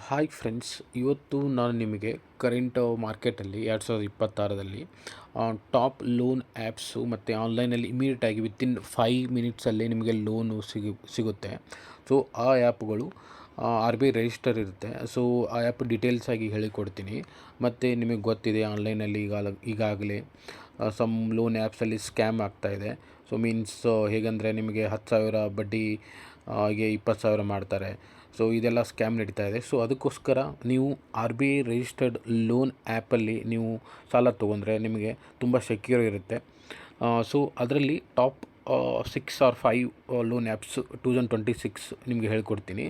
Hi friends, ಇವತ್ತು ನಾನು ನಿಮಗೆ ಕರೆಂಟ್ ಮಾರ್ಕೆಟಲ್ಲಿ 2026ರಲ್ಲಿ ಟಾಪ್ ಲೋನ್ ಆ್ಯಪ್ಸು ಮತ್ತು ಆನ್ಲೈನಲ್ಲಿ ಇಮಿಡಿಯೇಟಾಗಿ ವಿತಿನ್ 5 ಮಿನಿಟ್ಸಲ್ಲಿ ನಿಮಗೆ ಲೋನು ಸಿಗುತ್ತೆ. ಸೊ ಆ ಆ್ಯಪ್ಗಳು ಆರ್ ಬಿ ಐ ರಿಜಿಸ್ಟರ್ ಇರುತ್ತೆ. ಸೊ ಆ ಆ್ಯಪ್ ಡೀಟೇಲ್ಸಾಗಿ ಹೇಳಿಕೊಡ್ತೀನಿ. ಮತ್ತು ನಿಮಗೆ ಗೊತ್ತಿದೆ ಆನ್ಲೈನಲ್ಲಿ ಈಗಾಗಲೇ ಸಮ್ ಲೋನ್ ಆ್ಯಪ್ಸಲ್ಲಿ ಸ್ಕ್ಯಾಮ್ ಆಗ್ತಾಯಿದೆ. ಸೊ ಮೀನ್ಸ್ ಹೇಗೆಂದರೆ ನಿಮಗೆ 10,000 ಬಡ್ಡಿ ಗೆ 20,000 ಮಾಡ್ತಾರೆ. ಸೊ ಇದೆಲ್ಲ ಸ್ಕ್ಯಾಮ್ ನಡೀತಾ ಇದೆ. ಸೊ ಅದಕ್ಕೋಸ್ಕರ ನೀವು R B I registered loan ಆ್ಯಪಲ್ಲಿ ನೀವು ಸಾಲ ತೊಗೊಂಡ್ರೆ ನಿಮಗೆ ತುಂಬ ಸೆಕ್ಯೂರ್ ಇರುತ್ತೆ. ಸೊ ಅದರಲ್ಲಿ ಟಾಪ್ 6 ಆರ್ 5 ಲೋನ್ ಆ್ಯಪ್ಸ್ 2026 ನಿಮಗೆ ಹೇಳ್ಕೊಡ್ತೀನಿ.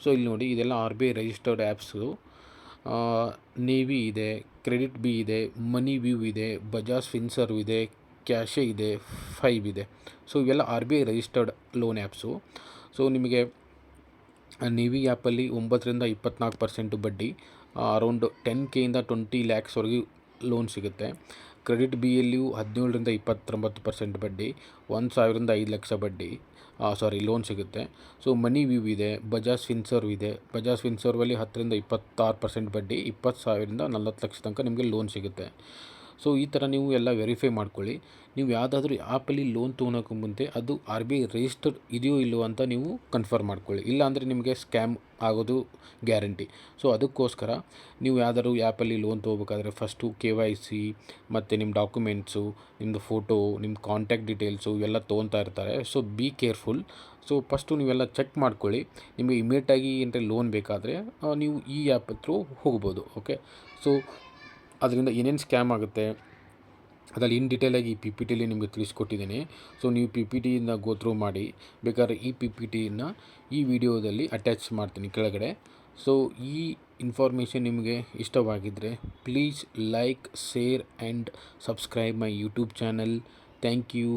ಸೊ ಇಲ್ಲಿ ನೋಡಿ, ಇದೆಲ್ಲ R B I registered apps. Navi ಇದೆ, ಕ್ರೆಡಿಟ್ ಬಿ ಇದೆ, ಮನಿ ವ್ಯೂ ಇದೆ, ಬಜಾಜ್ ಫಿನ್ಸರ್ವ್ ಇದೆ, ಕ್ಯಾಶೆ ಇದೆ, 5 ಇದೆ. ಸೊ ಇವೆಲ್ಲ R B I registered loan apps. So ನಿಮಗೆ ನೇವಿ ಆ್ಯಪಲ್ಲಿ 9-24% ಬಡ್ಡಿ, ಅರೌಂಡ್ 10K ಇಂದ 20 ಲ್ಯಾಕ್ಸ್ವರೆಗೂ ಲೋನ್ ಸಿಗುತ್ತೆ. ಕ್ರೆಡಿಟ್ ಬಿಯಲ್ಲಿಯೂ 17-29% ಬಡ್ಡಿ, 1,000ರಿಂದ 5 ಲಕ್ಷ ಬಡ್ಡಿ ಲೋನ್ ಸಿಗುತ್ತೆ. ಸೊ ಮನಿ ವ್ಯೂ ಇದೆ, ಬಜಾಜ್ ಫಿನ್ಸರ್ವ್ ಇದೆ. ಬಜಾಜ್ ಫಿನ್ಸರ್ವಲ್ಲಿ 10-26% ಬಡ್ಡಿ, 20,000ರಿಂದ 40 ಲಕ್ಷ ತನಕ ನಿಮಗೆ ಲೋನ್ ಸಿಗುತ್ತೆ. ಸೊ ಈ ಥರ ನೀವು ಎಲ್ಲ ವೆರಿಫೈ ಮಾಡ್ಕೊಳ್ಳಿ. ನೀವು ಯಾವುದಾದ್ರೂ ಆ್ಯಪಲ್ಲಿ ಲೋನ್ ತೊಗೊಳೋಕ್ಕೂ ಮುಂದೆ ಅದು ಆರ್ ಬಿ ಐ ರಿಜಿಸ್ಟರ್ ಇದೆಯೋ ಇಲ್ಲವೋ ಅಂತ ನೀವು ಕನ್ಫರ್ಮ್ ಮಾಡ್ಕೊಳ್ಳಿ. ಇಲ್ಲಾಂದರೆ ನಿಮಗೆ ಸ್ಕ್ಯಾಮ್ ಆಗೋದು ಗ್ಯಾರಂಟಿ. ಸೊ ಅದಕ್ಕೋಸ್ಕರ ನೀವು ಯಾವ್ದಾದ್ರು ಆ್ಯಪಲ್ಲಿ ಲೋನ್ ತೊಗೋಬೇಕಾದ್ರೆ ಫಸ್ಟು KYC ಮತ್ತು ನಿಮ್ಮ ಡಾಕ್ಯುಮೆಂಟ್ಸು, ನಿಮ್ಮದು ಫೋಟೋ, ನಿಮ್ಮ ಕಾಂಟ್ಯಾಕ್ಟ್ ಡೀಟೇಲ್ಸು ಇವೆಲ್ಲ ತೊಗೊತಾ ಇರ್ತಾರೆ. So be careful. So first ನೀವೆಲ್ಲ ಚೆಕ್ ಮಾಡ್ಕೊಳ್ಳಿ. ನಿಮಗೆ ಇಮಿಡಿಯೇಟಾಗಿ ಏನಂದರೆ ಲೋನ್ ಬೇಕಾದರೆ ನೀವು ಈ ಆ್ಯಪ್ ಹತ್ರ ಹೋಗ್ಬೋದು. ಓಕೆ. ಸೊ ಅದರಿಂದ ಏನೇನು ಸ್ಕ್ಯಾಮ್ ಆಗುತ್ತೆ ಅದರಲ್ಲಿ ಇನ್ ಡೀಟೇಲಾಗಿ ಈ PPTಲಿ ನಿಮಗೆ ತಿಳಿಸ್ಕೊಟ್ಟಿದ್ದೀನಿ. ಸೊ ನೀವು PPTಯಿಂದ ಗೋ ಥ್ರೂ ಮಾಡಿ. ಬೇಕಾದ್ರೆ ಈ PPTನ ಈ ವಿಡಿಯೋದಲ್ಲಿ ಅಟ್ಯಾಚ್ ಮಾಡ್ತೀನಿ ಕೆಳಗಡೆ. ಸೊ ಈ ಇನ್ಫಾರ್ಮೇಷನ್ ನಿಮಗೆ ಇಷ್ಟವಾಗಿದ್ದರೆ please like, share and subscribe my YouTube channel. Thank you.